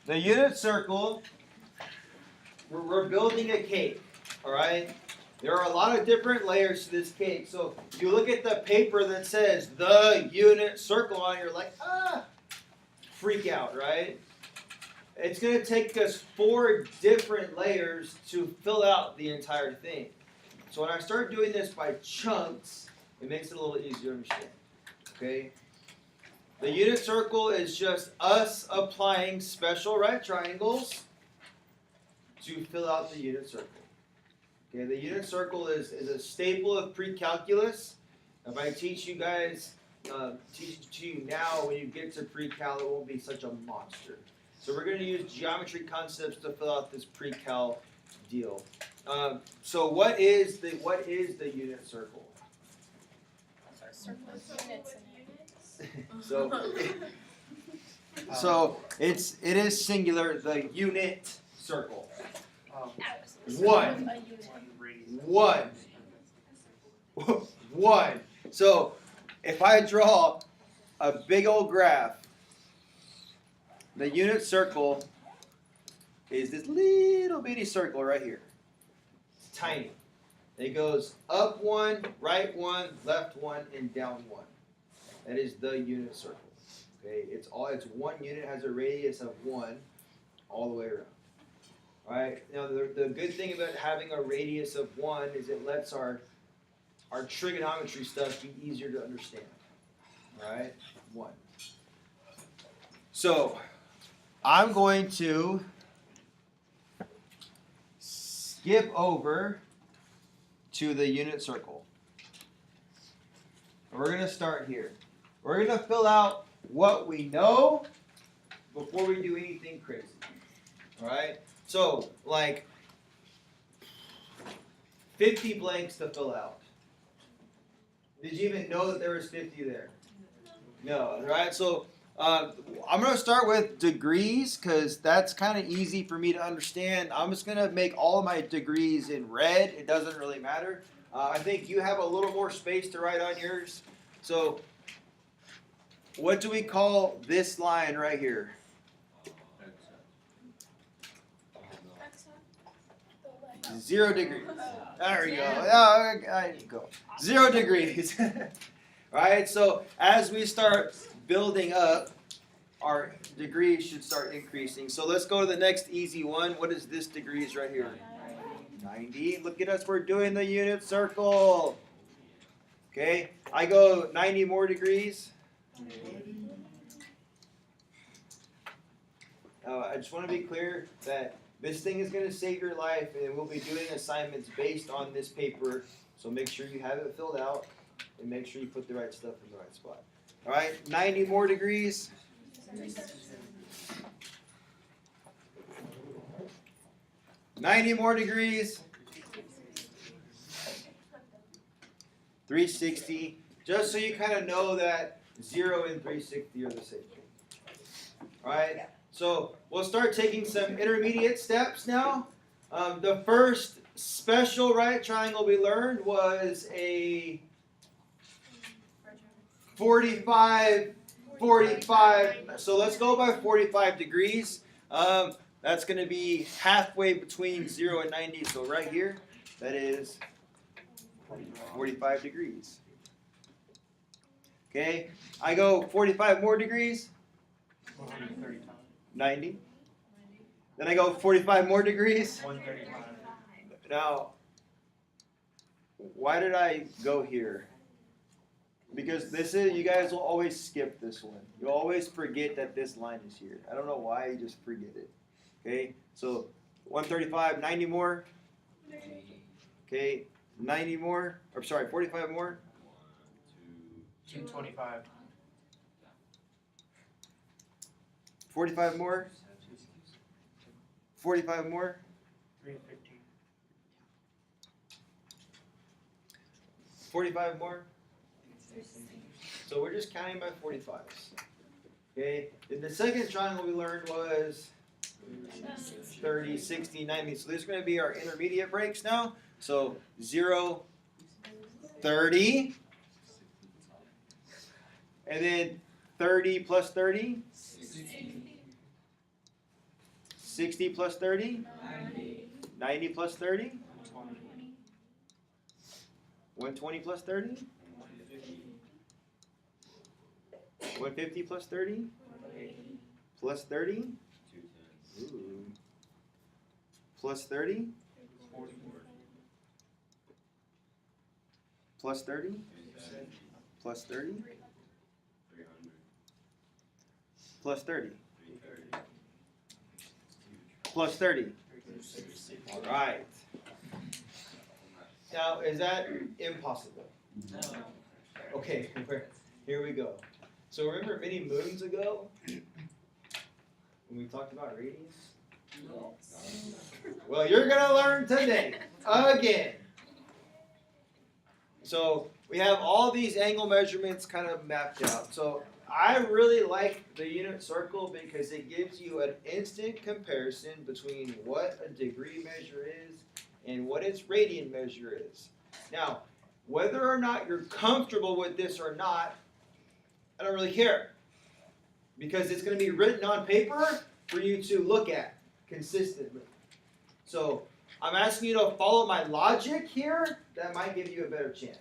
The unit circle, we're building a cake, all right? There are a lot of different layers to this cake. So you look at the paper that says the unit circle on it, you're like, freak out, right? It's going to take us 4 different layers to fill out the entire thing. So when I start doing this by chunks, it makes it a little easier to understand, okay? The unit circle is just us applying special right triangles to fill out the unit circle. Okay, the unit circle is a staple of pre-calculus. If I teach you guys, teach it to you now, when you get to pre-cal, it won't be such a monster. So we're going to use geometry concepts to fill out this pre-cal deal. So what is the unit circle? So it is singular, the unit circle. One. So if I draw a big old graph, the unit circle is this little bitty circle right here. It's tiny. It goes up 1, right 1, left 1, and down 1. That is the unit circle. Okay, it's 1 unit, has a radius of 1 all the way around. All right. Now the good thing about having a radius of 1 is it lets our trigonometry stuff be easier to understand. All right, 1. So I'm going to skip over to the unit circle. We're going to start here. We're going to fill out what we know before we do anything crazy. All right? So, like 50 blanks to fill out. Did you even know that there was 50 there? No, right? So, I'm going to start with degrees because that's kind of easy for me to understand. I'm just going to make all of my degrees in red. It doesn't really matter. I think you have a little more space to write on yours. So, what do we call this line right here? 0 degrees. There we go. There you go. 0 degrees. Right? So as we start building up, our degrees should start increasing. So let's go to the next easy one. What is this degrees right here? 90. Look at us. We're doing the unit circle. Okay. I go 90 more degrees. I just want to be clear that this thing is going to save your life, and we'll be doing assignments based on this paper. So make sure you have it filled out, and make sure you put the right stuff in the right spot. All right, 90 more degrees. 90 more degrees. 360. Just so you kind of know that 0 and 360 are the same thing. All right. So we'll start taking some intermediate steps now. The first special right triangle we learned was a 45. So let's go by 45 degrees. That's going to be halfway between 0 and 90. So right here, that is 45 degrees. Okay, I go 45 more degrees. 90. Then I go 45 more degrees. 135. Now, why did I go here? Because you guys will always skip this one. You always forget that this line is here. I don't know why, you just forget it. Okay, so 135, 90 more. Okay, 90 more. Or sorry, 45 more. 225. 45 more. 45 more. 350. 45 more. So we're just counting by 45s. Okay. And the second triangle we learned was 30, 60, 90. So these are going to be our intermediate breaks now. So 0, 30. And then 30 plus 30. 60 plus 30? 90 plus 30? 120 plus 30? 150 plus 30? Plus 30? Ooh. Plus 30? Plus 30? Plus 30? Plus 30? Plus 30? All right. Now, is that impossible? No. Okay, here we go. So remember many moons ago when we talked about radians? Well, you're going to learn today again. So we have all these angle measurements kind of mapped out. So I really like the unit circle because it gives you an instant comparison between what a degree measure is and what its radian measure is. Now, whether or not you're comfortable with this or not, I don't really care. Because it's going to be written on paper for you to look at consistently. So I'm asking you to follow my logic here. That might give you a better chance.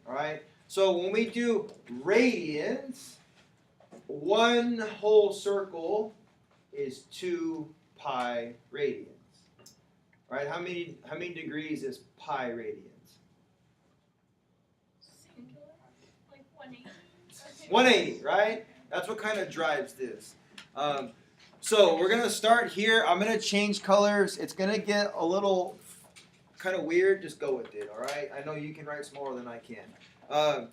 All right? So when we do radians, one whole circle is 2 pi radians. All right? How many degrees is pi radians? Like 180. 180, right? That's what kind of drives this. So we're going to start here. I'm going to change colors. It's going to get a little kind of weird. Just go with it, all right? I know you can write smaller than I can.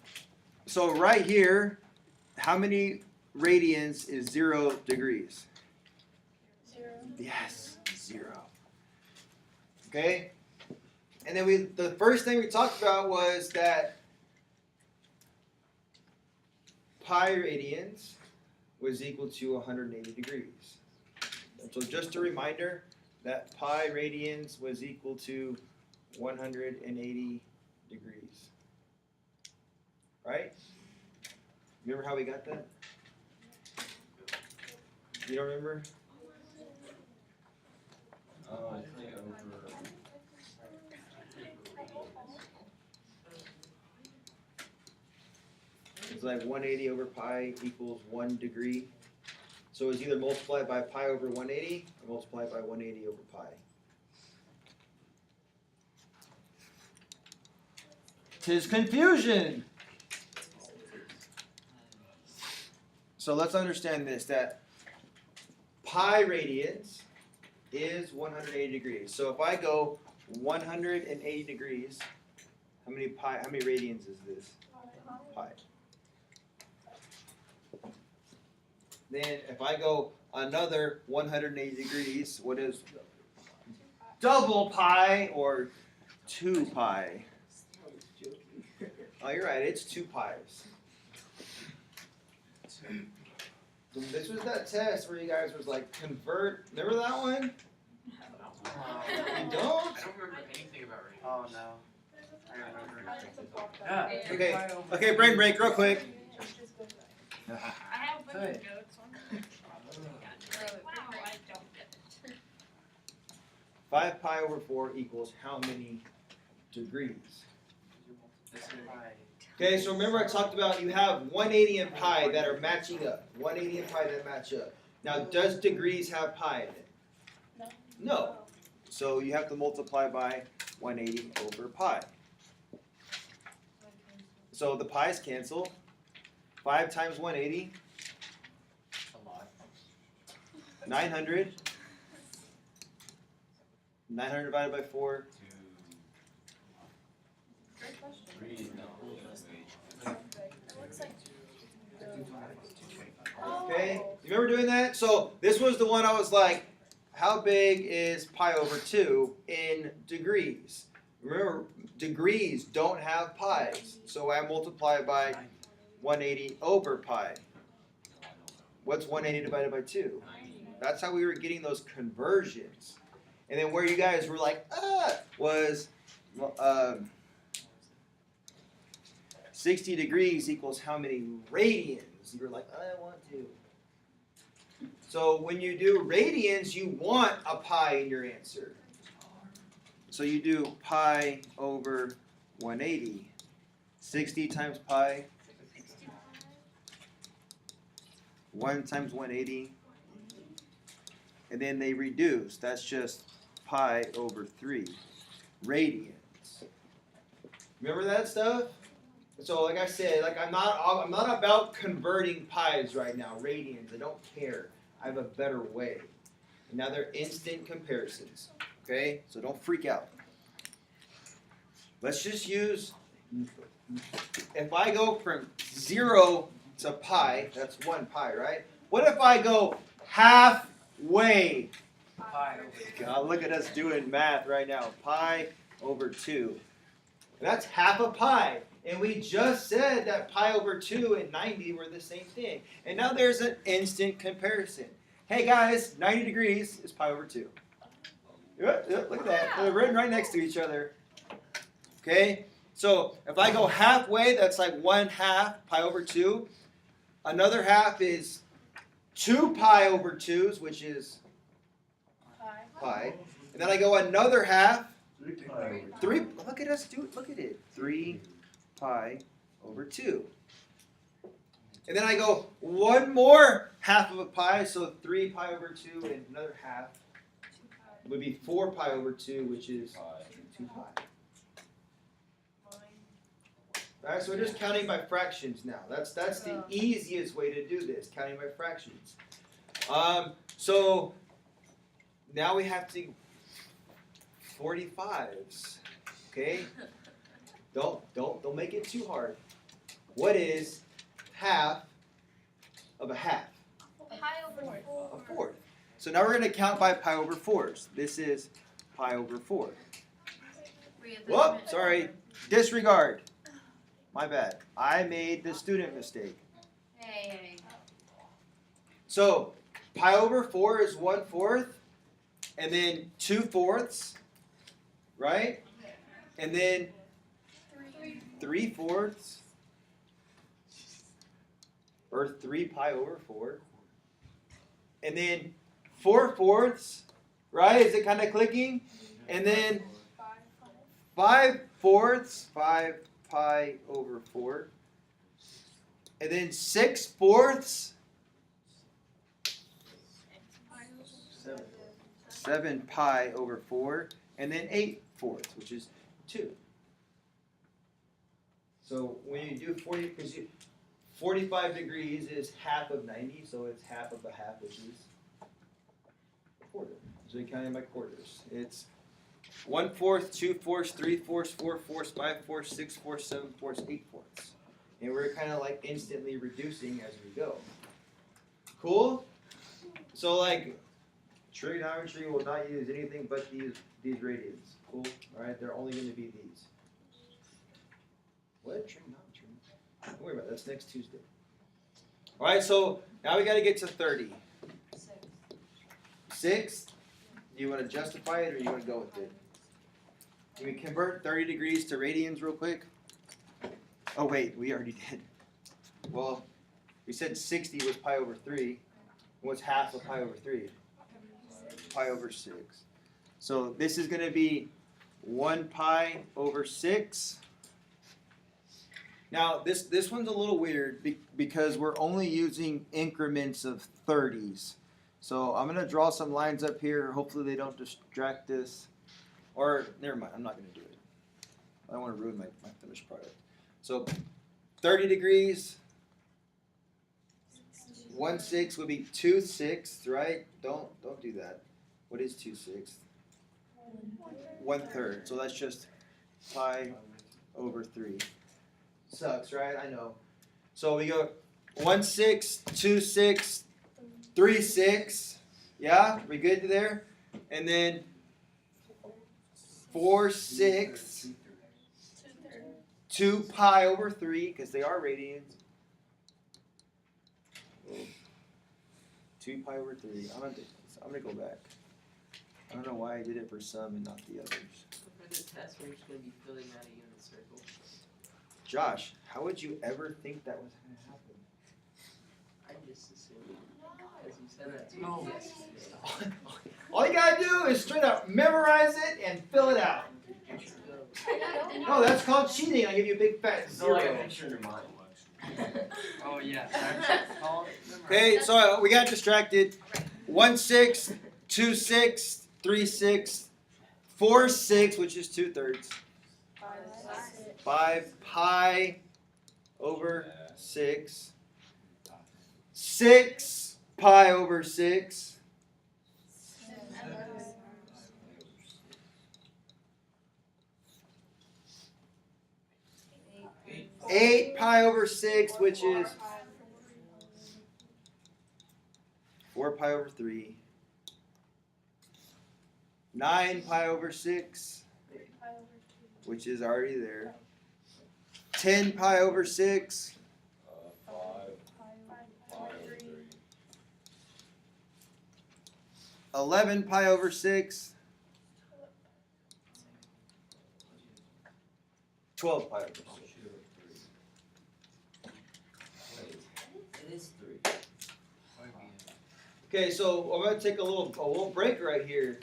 So right here, how many radians is 0 degrees? 0. Yes, 0. Okay? And then the first thing we talked about was that pi radians was equal to 180 degrees. And so just a reminder that pi radians was equal to 180 degrees. Right? Remember how we got that? You don't remember? It's like 180 over pi equals 1 degree. So it's either multiplied by pi over 180 or multiplied by 180 over pi. Tis confusion. So let's understand this, that pi radians is 180 degrees. So if I go 180 degrees, how many radians is this? Pi. Then if I go another 180 degrees, what is double pi or 2 pi? Oh, you're right, it's 2 pi's. This was that test where you guys was like, convert, remember that one? You don't? I don't remember anything about Radians. Oh no. I remember. Okay, okay, brain break real quick. I have a bunch of notes on it. Wow, I don't get it. 5 pi over 4 equals how many degrees? Okay, so remember I talked about you have 180 and pi that are matching up. 180 and pi that match up. Now, does degrees have pi in it? No. So you have to multiply by 180 over pi. So the pi's cancel. 5 times 180. A lot. 900. 900 divided by 4. Great question. 3, no. It looks like. Okay, you remember doing that? So this was the one I was like, how big is pi over 2 in degrees? Remember, degrees don't have pi's, so I multiply by 180 over pi. What's 180 divided by 2? That's how we were getting those conversions. And then where you guys were like, was 60 degrees equals how many radians? You were like, I want to. So when you do radians, you want a pi in your answer. So you do pi over 180. 60 times pi. 1 times 180. And then they reduce. That's just pi over 3 radians. Remember that stuff? So like I said, like I'm not about converting pies right now, radians. I don't care. I have a better way. And now they're instant comparisons. Okay? So don't freak out. Let's just use, if I go from 0 to pi, that's 1 pi, right? What if I go halfway? Pi over. God, look at us doing math right now. Pi over 2. That's half a pi. And we just said that pi over 2 and 90 were the same thing. And now there's an instant comparison. Hey guys, 90 degrees is pi over 2. Look at that. They're written right next to each other. Okay? So if I go halfway, that's like 1/2 pi over 2. Another half is 2 pi over 2s, which is pi. And then I go another half. 3, look at us do it, look at it. 3 pi over 2. And then I go one more half of a pi, so 3 pi over 2 and another half would be 4 pi over 2, which is 2 pi. Alright, so we're just counting by fractions now. That's the easiest way to do this, counting by fractions. So now we have to 45s. Okay? Don't make it too hard. What is half of a half? Pi over 4. A fourth. So now we're going to count by pi over 4s. This is pi over 4. Whoop, sorry. Disregard. My bad. I made the student mistake. Hey. So pi over 4 is 1/4, and then 2/4, right? And then 3/4, or 3 pi over 4, and then 4/4, right? Is it kind of clicking? And then 5/4, 5 pi over 4, and then 6/4, 7 pi over 4, and then 8/4, which is 2. So when you do 45 degrees is half of 90, so it's half of a half, which is a quarter. So you're counting by quarters. It's 1/4, 2/4, 3/4, 4/4, 5/4, 6/4, 7/4, 8/4. And we're kind of like instantly reducing as we go. Cool? So like trigonometry will not use anything but these radians. Cool? Alright, they're only going to be these. What? Trigonometry? Don't worry about it. That's next Tuesday. Alright, so now we got to get to 30. 6? Do you want to justify it or you want to go with it? Can we convert 30 degrees to radians real quick? Oh wait, we already did. Well, we said 60 was pi over 3. What's half of pi over 3? Pi over 6. So this is going to be 1 pi over 6. Now this one's a little weird because we're only using increments of 30s. So I'm going to draw some lines up here. Hopefully they don't distract us. Or, never mind, I'm not going to do it. I don't want to ruin my finished product. So 30 degrees, 1/6 would be 2/6, right? Don't do that. What is 2/6? 1/3. So that's just pi over 3. Sucks, right? I know. So we go 1/6, 2/6, 3/6. Yeah, we good there? And then 4/6, 2 pi over 3, because they are radians. 2 pi over 3. I'm gonna go back. I don't know why I did it for some and not the others. For the test, we're just going to be filling out a unit circle. Josh, how would you ever think that was gonna happen? I Just assume. Because you said that too. No. Just assume. All you gotta do is straight up memorize it and fill it out. Let's go. No, that's called cheating. I give you a big fat So like a zero. picture in your mind. Oh yeah. Call it. Okay, so we got distracted. 1 6, 2 6, 3 6, 4 6, which is 2/3. 5 pi over 6. 6 pi over 6. 8 pi over 6, which is 4 pi over 3. 9 pi over 6, which is already there. 10 pi over 6. 11 pi over 6. 12 pi over 6. It is 3. Okay, so I'm gonna take a little break right here.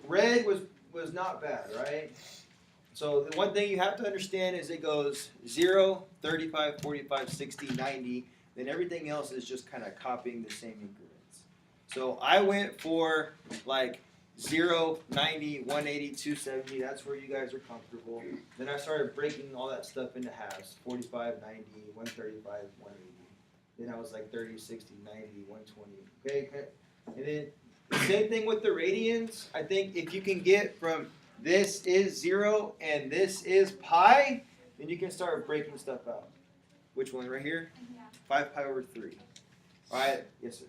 Red was not bad, right? So the one thing you have to understand is it goes 0, 35, 45, 60, 90. Then everything else is just kind of copying the same increments. So I went for like 0, 90, 180, 270. That's where you guys are comfortable. Then I started breaking all that stuff into halves. 45, 90, 135, 180. Then I was like 30, 60, 90, 120. Okay? And then the same thing with the radians. I think if you can get from this is 0 and this is pi, then you can start breaking stuff out. Which one right here? 5 pi over 3. All right? Yes, sir.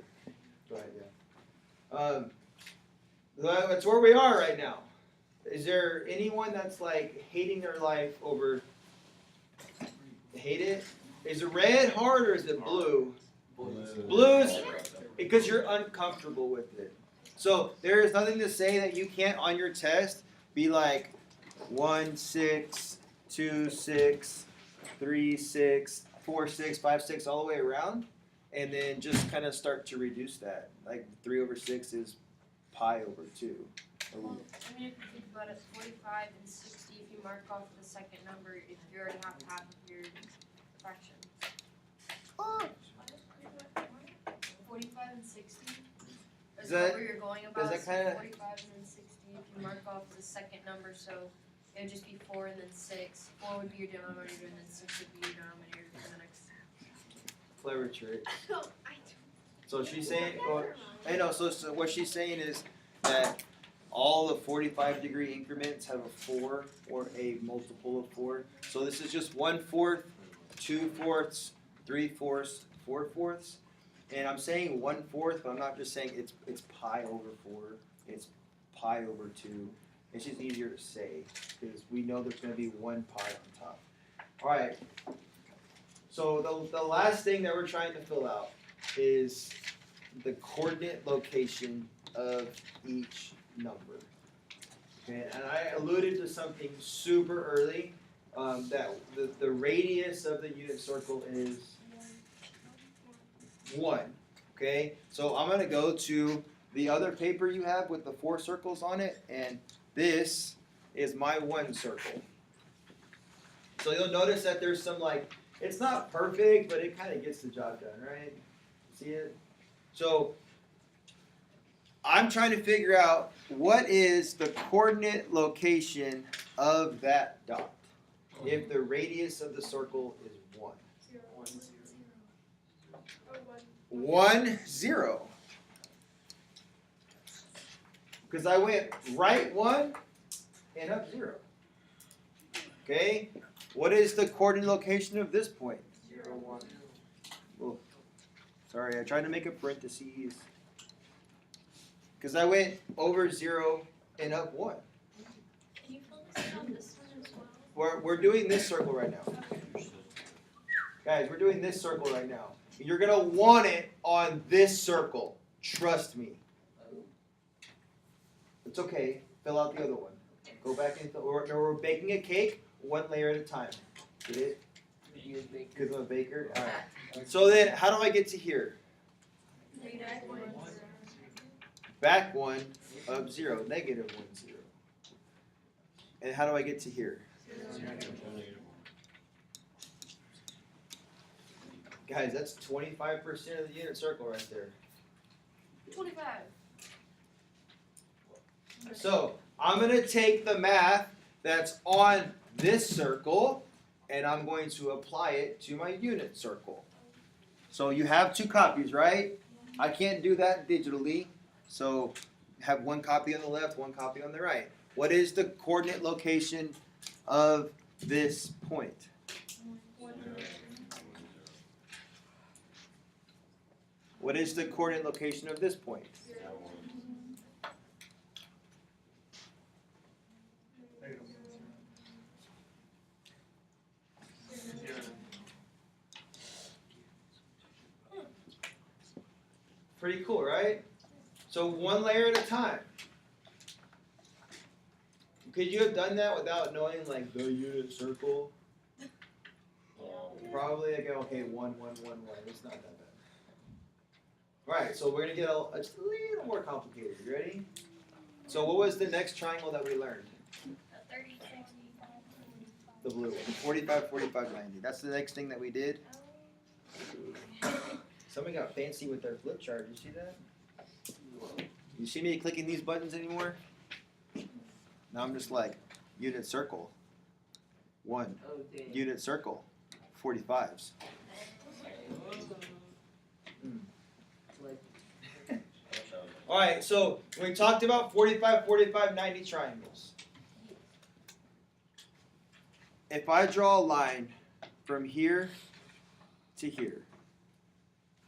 Go ahead, yeah. That's where we are right now. Is there anyone that's like hating their life over, hate it? Is it red hard or is it blue? Blue is because you're uncomfortable with it. So there is nothing to say that you can't on your test be like 1 6, 2 6, 3 6, 4 6, 5 6 all the way around, and then just kind of start to reduce that. Like 3 over 6 is pi over 2. Well, I mean, if you think about it, 45 and 60, if you mark off the second number, if you already have half of your fraction. 45 and 60? Is that- where you're going about? that So kinda- 45 and then 60, if you mark off the second number, so it would just be 4 and then 6. 4 would be your denominator, and then 6 would be your denominator for the next. Clever trick. So she's saying, I know. So what she's saying is that all the 45-degree increments have a 4 or a multiple of 4. So this is just 1/4, 2/4, 3/4, 4/4. And I'm saying 1/4, but I'm not just saying it's pi over 4. It's pi over 2. It's just easier to say because we know there's going to be 1 pi on top. All right. So the last thing that we're trying to fill out is the coordinate location of each number. Okay, and I alluded to something super early, that the radius of the unit circle is 1. Okay, so I'm going to go to the other paper you have with the 4 circles on it, and this is my 1 circle. So you'll notice that there's some it's not perfect, but it kind of gets the job done, right? See it? So I'm trying to figure out what is the coordinate location of that dot if the radius of the circle is 1. 1 0. Because I went right 1 and up 0. Okay? What is the coordinate location of this point? 0 1. Oh, sorry, I tried to make a parentheses. Because I went over 0 and up 1. Can you focus on this one as well? We're doing this circle right now. Guys, we're doing this circle right now. You're going to want it on this circle. Trust me. It's okay. Fill out the other one. Go back and we're baking a cake 1 layer at a time. Get it? You're a baker. Because I'm a baker? Alright. So then, how do I get to here? Back 1 of 0, negative 1, 0. And how do I get to here? Guys, that's 25% of the unit circle right there. 25. So, I'm going to take the math that's on this circle, and I'm going to apply it to my unit circle. So you have 2 copies, right? I can't do that digitally, so have 1 copy on the left, 1 copy on the right. What is the coordinate location of this point? What is the coordinate location of this point? Pretty cool, right? So 1 layer at a time. Could you have done that without knowing like the unit circle? Probably like okay, 1, 1, 1, 1. It's not that bad. Right, so we're gonna get just a little more complicated. You ready? So what was the next triangle that we learned? 30, 60. The blue one. 45, 45, 90. That's the next thing that we did. Somebody got fancy with their flip chart. You see that? You see me clicking these buttons anymore? Now I'm just like, unit circle. 1. Oh, dang. Unit circle. 45s. Like, Alright, so we talked about 45, 45, 90 triangles. If I draw a line from here to here,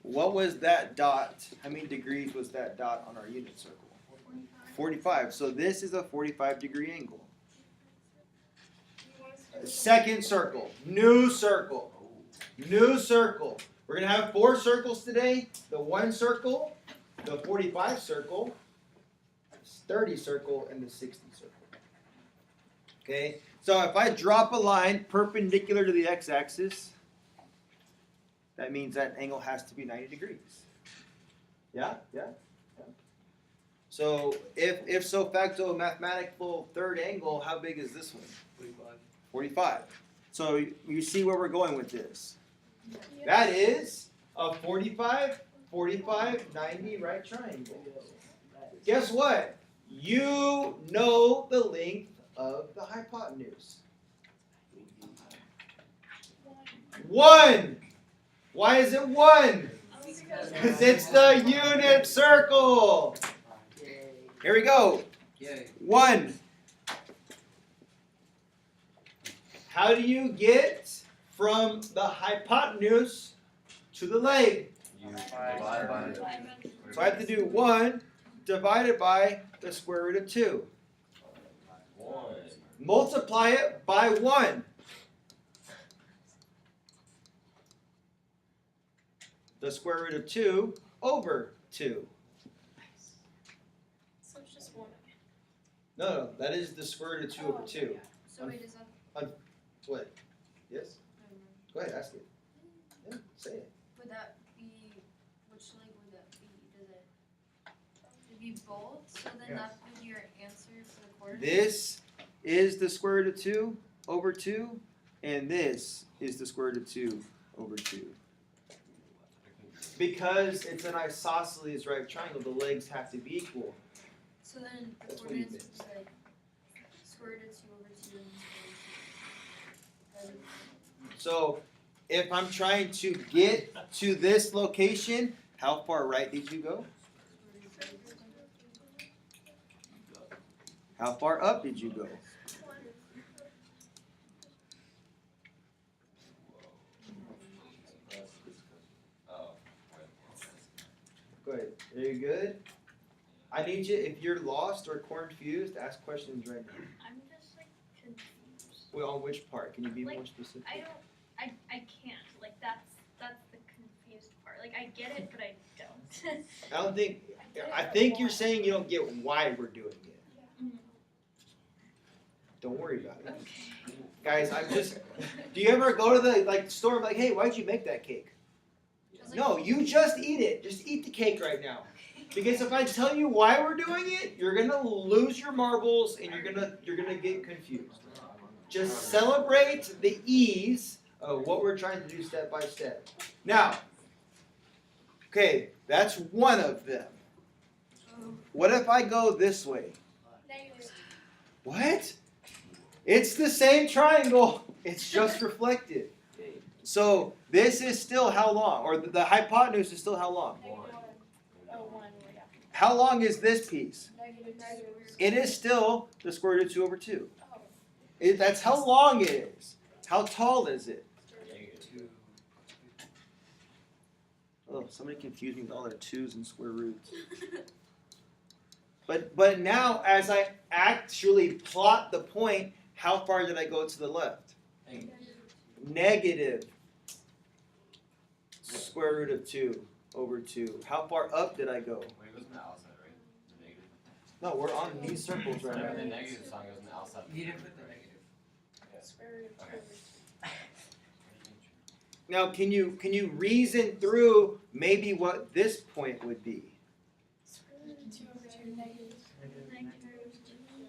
what was that dot? How many degrees was that dot on our unit circle? 45. So this is a 45-degree angle. Second circle. New circle. New circle. We're going to have 4 circles today. The 1 circle, the 45 circle, 30 circle, and the 60 circle. Okay? So if I drop a line perpendicular to the x-axis, that means that angle has to be 90 degrees. Yeah? Yeah? Yeah. So if so facto mathematical third angle, how big is this one? 45. So you see where we're going with this. That is a 45, 45, 90 right triangle. Guess what? You know the length of the hypotenuse. 1. Why is it 1? Because it's the unit circle. Here we go. 1. How do you get from the hypotenuse to the leg? So I have to do 1 divided by the square root of 2. Multiply it by 1. The square root of 2 over 2. So it's just 1. No, that is the square root of 2 over 2. So wait, is that? What? Yes? Go ahead, ask it. Yeah, say it. Would that be, which leg would that be? Does it, it'd be both? So then that would be your answer for the coordinate? This is the square root of 2 over 2, and this is the square root of 2 over 2. Because it's an isosceles right triangle, the legs have to be equal. So then the That's what you coordinates would be like square root of 2 over 2 and square root of 2. So if I'm trying to get to this location, how far right did you go? How far up did you go? Go ahead. Are you good? I need you, if you're lost or confused, ask questions right now. I'm just like confused. Well, on which part? Can you be Like, more specific? I can't. Like that's the confused part. Like I get it, but I don't. I don't think, I think you're saying you don't get why we're doing it. Mhm. Don't worry about it. Okay. guys, I'm just. Do you ever go to the store and be like, hey, why'd you make that cake? No, you just eat it. Just eat the cake right now. Because if I tell you why we're doing it, you're gonna lose your marbles and you're gonna get confused. Just celebrate the ease of what we're trying to do step by step. Now, okay, that's one of them. What if I go this way? What? It's the same triangle. It's just reflected. So this is still how long? Or the hypotenuse is still how long? How long is this piece? It is still the square root of 2 over 2. That's how long it is. How tall is it? Oh, somebody confused me with all their 2's and square roots. But now, as I actually plot the point, how far did I go to the left? Negative square root of 2 over 2. How far up did I go? Wait, it goes on the outside, right? The negative. No, we're on these circles right now. The negative sign goes on the outside. You didn't put the negative. Now, can you reason through maybe what this point would be?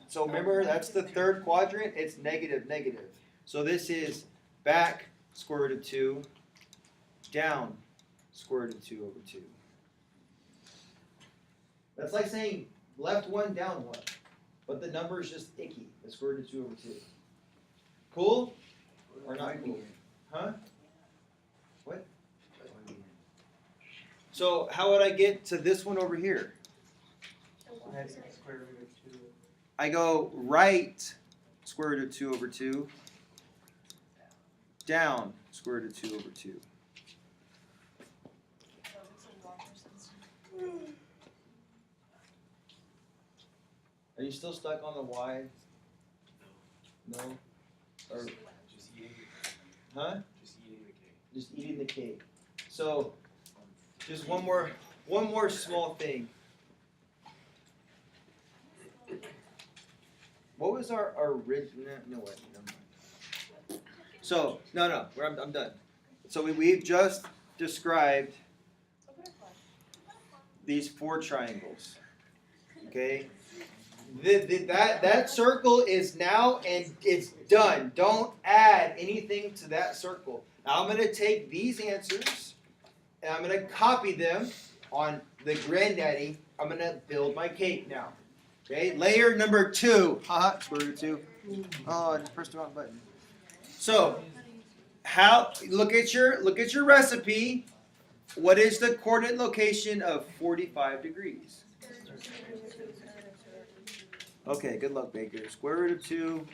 So remember, that's the third quadrant. It's negative, negative. So this is back square root of 2, down square root of 2 over 2. That's like saying left 1, down 1. But the number is just icky. The square root of 2 over 2. Cool? Or not cool? Huh? What? So how would I get to this one over here? Square root of 2. I go right square root of 2 over 2, down square root of 2 over 2. Are you still stuck on the y? No? Or, Just eating. huh? Just eating the cake. Just eating the cake. So, just one more small thing. What was our original? No, wait, never mind. So, no, I'm done. So we've just described these 4 triangles. Okay? That circle is now and it's done. Don't add anything to that circle. Now I'm going to take these answers and I'm going to copy them on the granddaddy. I'm going to build my cake now. Okay, layer number 2. Haha, square root of 2. Oh, I just pressed the wrong button. So, look at your recipe. What is the coordinate location of 45 degrees? Okay, good luck, Baker. Square root of 2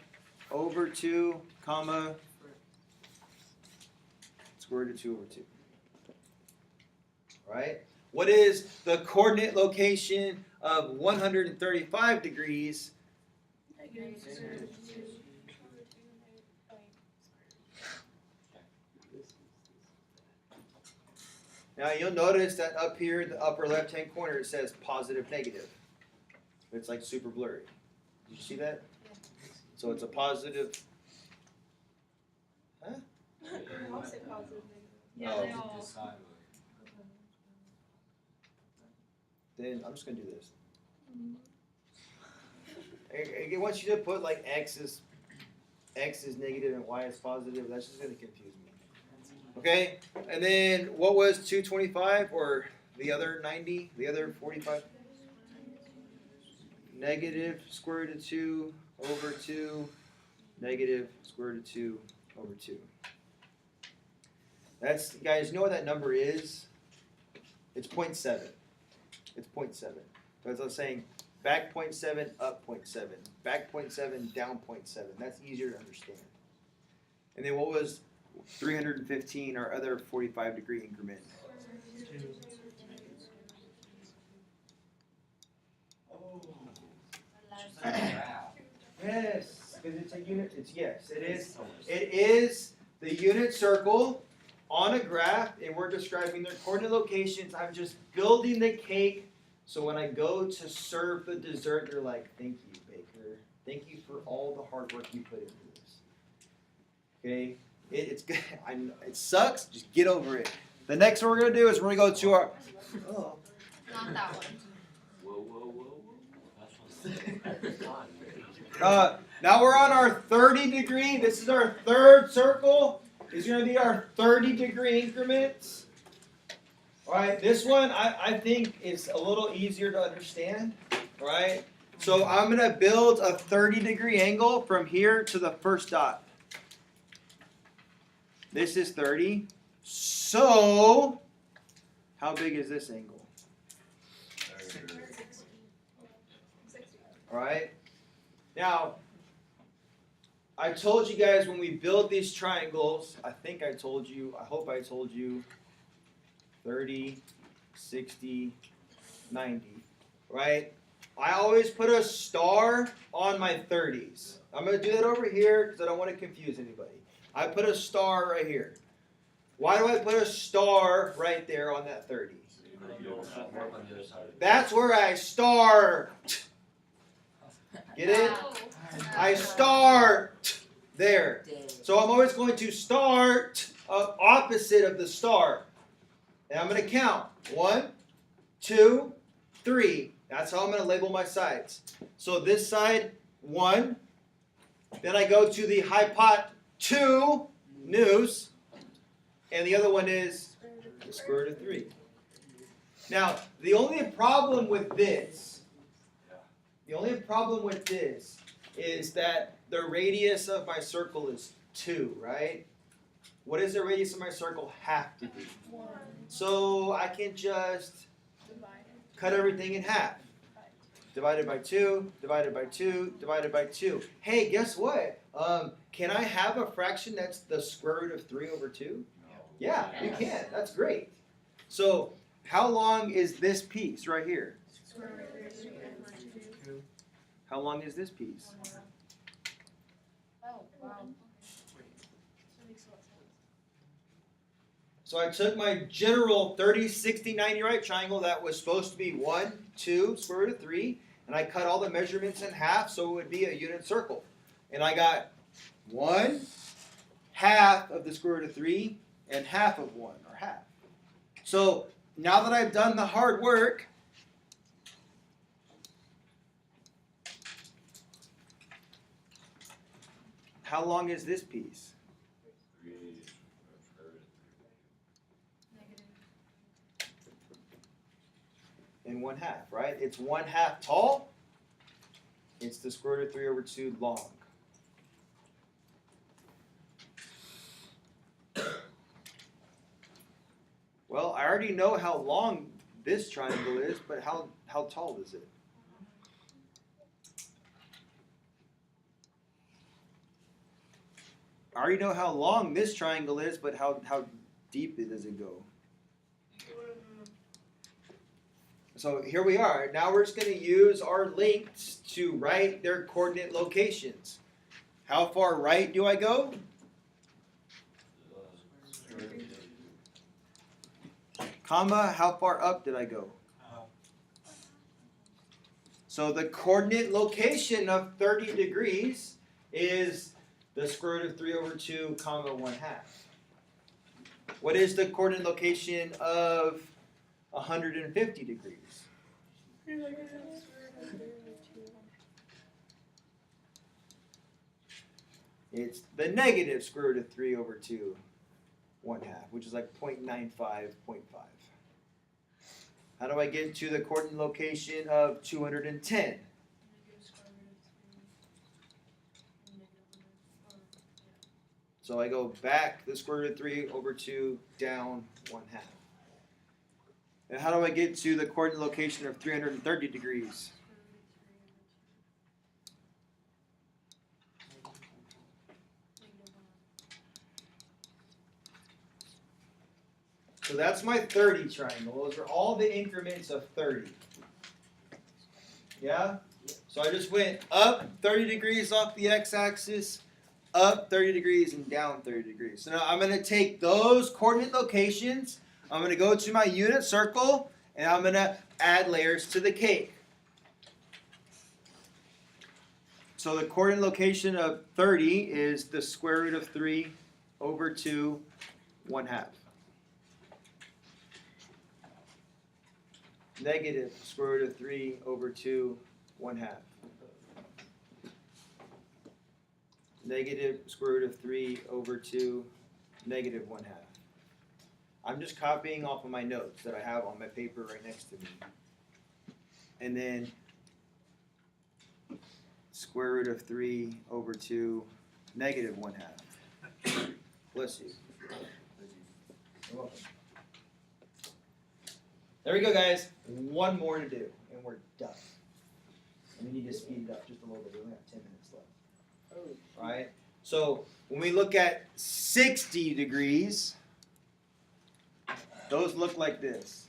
over 2, comma, square root of 2 over 2. Right? What is the coordinate location of 135 degrees? Now you'll notice that up here in the upper left-hand corner it says positive, negative. It's like super blurry. Did you see that? So it's a positive. Huh? Yeah, Oh. they all. Then I'm just gonna do this. It wants you to put like x is negative and y is positive. That's just gonna confuse me. Okay, and then what was 225 or the other 90? The other 45? Negative square root of 2 over 2, negative square root of 2 over 2. That's, guys, you know what that number is? It's 0.7. It's 0.7. So as I was saying, back 0.7, up 0.7. Back 0.7, down 0.7. That's easier to understand. And then what was 315, our other 45-degree increment? Yes, because it's a unit. It is. It is the unit circle on a graph, and we're describing their coordinate locations. I'm just building the cake, so when I go to serve the dessert, you're like, "Thank you, Baker. Thank you for all the hard work you put into this." Okay, it's good. It sucks. Just get over it. The next one we're gonna do is we're gonna go to our. Oh. Not that one. Whoa, whoa, whoa, whoa. Now we're on our 30 degree. This is our third circle. It's gonna be our 30-degree increments. All right, this one I think is a little easier to understand. All right, so I'm gonna build a 30-degree angle from here to the first dot. This is 30. So, how big is this angle? All right. Now, I told you guys when we build these triangles, I think I told you, I hope I told you, 30, 60, 90, right? I always put a star on my 30s. I'm going to do that over here because I don't want to confuse anybody. I put a star right here. Why do I put a star right there on that 30? That's where I start. Get it? I start there. So I'm always going to start opposite of the star. And I'm going to count. 1, 2, 3. That's how I'm going to label my sides. So this side, 1. Then I go to the hypotenuse. And the other one is the square root of 3. Now, the only problem with this is that the radius of my circle is 2, right? What does the radius of my circle have to be? 1. So I can just cut everything in half. Divided by 2, divided by 2, divided by 2. Hey, guess what? Can I have a fraction that's the square root of 3 over 2? Yeah, you can. That's great. So how long is this piece right here? How long is this piece? Oh, wow. So I took my general 30, 60, 90 right triangle that was supposed to be 1, 2, square root of 3, and I cut all the measurements in half so it would be a unit circle. And I got 1 half of the square root of 3 and half of 1, or half. So now that I've done the hard work, how long is this piece? In 1 half, right? It's 1 half tall. It's the square root of 3 over 2 long. Well, I already know how long this triangle is, but how tall is it? I already know how long this triangle is, but how deep does it go? So here we are. Now we're just going to use our links to write their coordinate locations. How far right do I go? Comma, how far up did I go? So the coordinate location of 30 degrees is the square root of 3 over 2, comma 1 half. What is the coordinate location of 150 degrees? It's the negative square root of 3 over 2, 1 half, which is like 0.95, 0.5. How do I get to the coordinate location of 210? So I go back the square root of 3 over 2, down 1 half. And how do I get to the coordinate location of 330 degrees? So that's my 30 triangle. Those are all the increments of 30. Yeah? So I just went up 30 degrees off the x-axis, up 30 degrees, and down 30 degrees. So now I'm going to take those coordinate locations, I'm going to go to my unit circle, and I'm going to add layers to the cake. So the coordinate location of 30 is the square root of 3 over 2, 1/2. Negative square root of 3 over 2, 1/2. Negative square root of 3 over 2, negative 1/2. I'm just copying off of my notes that I have on my paper right next to me. And then square root of 3 over 2, negative 1/2. Bless you. You're welcome. There we go, guys. One more to do, and we're done. And we need to speed it up just a little bit. We only have 10 minutes left. Right? So when we look at 60 degrees, those look like this.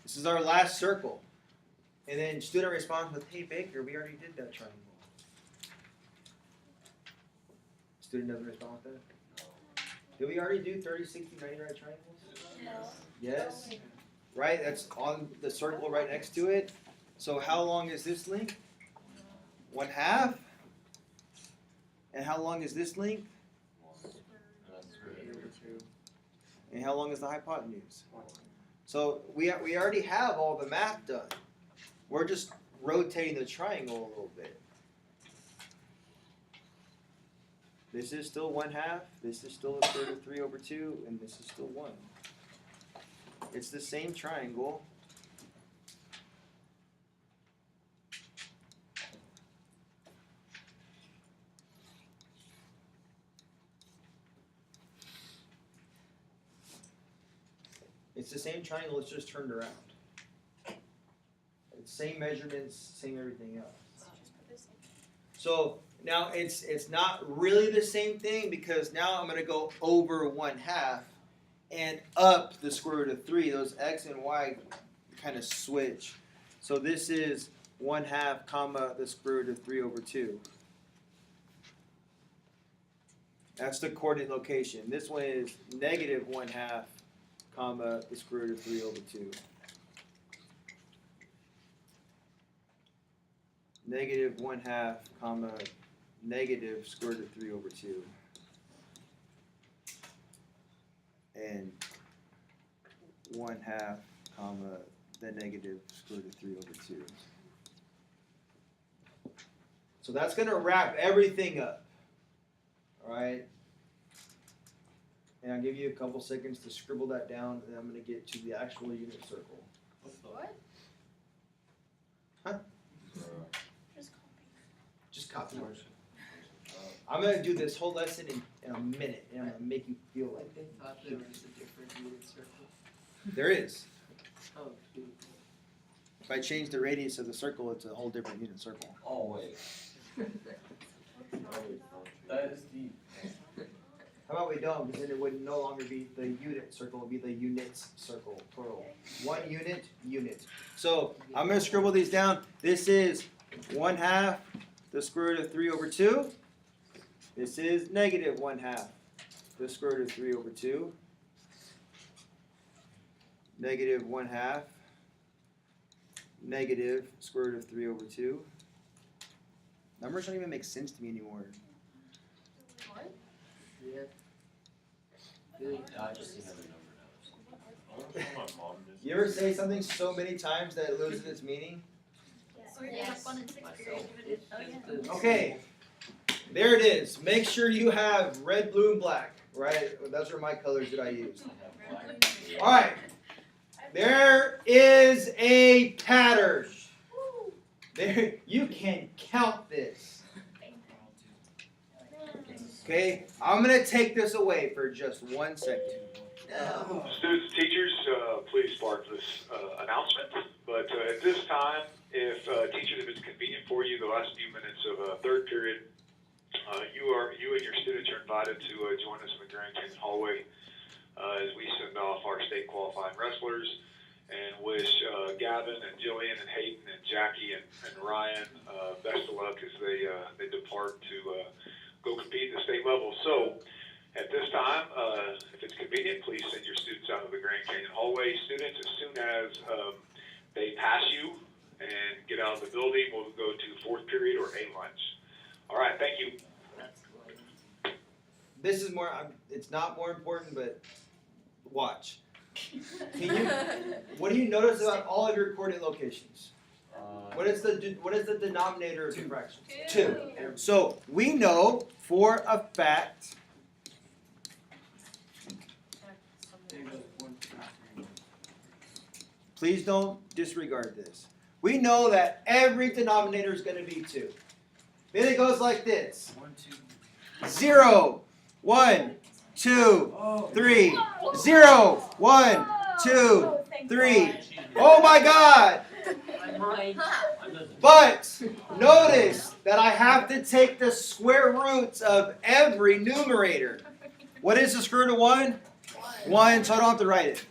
This is our last circle. And then student responds with, hey Baker, we already did that triangle. Student doesn't respond with that? Did we already do 30, 60, 90 right triangles? Yes? Right? That's on the circle right next to it. So how long is this length? 1/2. And how long is this length? And how long is the hypotenuse? So we already have all the math done. We're just rotating the triangle a little bit. This is still 1/2. This is still a square root of 3 over 2, and this is still 1. It's the same triangle. It's the same triangle, it's just turned around. It's same measurements, same everything else. So now it's not really the same thing because now I'm going to go over 1/2 and up the square root of 3. Those x and y kind of switch. So this is 1/2 comma the square root of 3 over 2. That's the coordinate location. This one is negative 1/2 comma the square root of 3 over 2. Negative 1/2 comma negative square root of 3 over 2. And 1/2 comma the negative square root of 3 over 2. So that's going to wrap everything up. Alright? And I'll give you a couple seconds to scribble that down, and I'm going to get to the actual unit circle. What? Huh? Just Just copy. copy. I'm going to do this whole lesson in a minute, and I'm going to make you feel I like thought there was a different unit circle. there is. Oh, shoot. If I change the radius of the circle, it's a whole different unit circle. Oh, wait. That is deep. How about we don't? Because then it would no longer be the unit circle, it would be the units circle, plural. 1 unit, unit. So I'm going to scribble these down. This is 1/2 the square root of 3 over 2. This is negative 1/2 the square root of 3 over 2. Negative 1/2 negative square root of 3 over 2. Numbers don't even make sense to me anymore. What? Yeah. I just seen every number now. You ever say something so many times that it loses its meaning? So we have fun in 6th grade. Okay, there it is. Make sure you have red, blue, and black, right? Those are my colors that I use. All right, there is a pattern. There, you can count this. Okay, I'm gonna take this away for just 1 second. Students, teachers, please park this announcement. But at this time, if teachers, if it's convenient for you, the last few minutes of third period, you and your students are invited to join us in the Grand Canyon hallway as we send off our state qualifying wrestlers and wish Gavin and Jillian and Hayden and Jackie and Ryan best of luck as they depart to go compete at the state level. So at this time, if it's convenient, please send your students out to the Grand And hallway students, as soon as they pass you and get out of the building, we'll go to fourth period or A lunch. All right, thank you. That's cool. This is more. It's not more important, but watch. Can you? What do you notice about all of your recording locations? What is the denominator of the fraction? 2. So we know for a fact. There goes 1, 2, 3. Please don't disregard this. We know that every denominator is going to be 2. Then it goes like this: 1, 2. 0, 1, 2, Oh. 3, 0, 1, 2, 3. Oh my God! But notice that I have to take the square roots of every numerator. What is the square root of 1? 1, so I don't have to write it.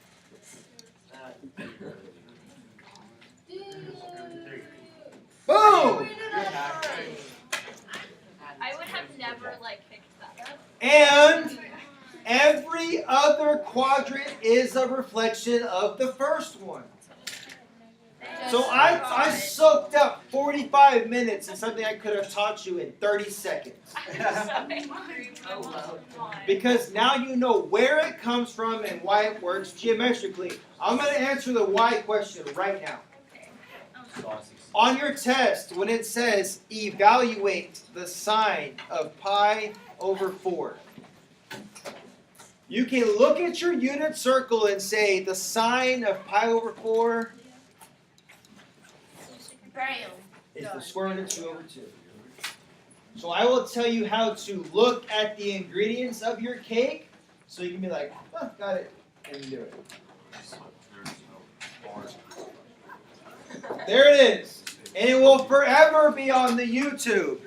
Boom! I would have never picked that up. And every other quadrant is a reflection of the first one. So I soaked up 45 minutes in something I could have taught you in 30 seconds. Oh, wow. Because now you know where it comes from and why it works geometrically. I'm going to answer the why question right now. On your test, when it says evaluate the sine of pi over 4, you can look at your unit circle and say the sine of pi over 4 is the square root of 2 over 2. So I will tell you how to look at the ingredients of your cake so you can be like, oh, got it, and do it. There it is. And it will forever be on the YouTube.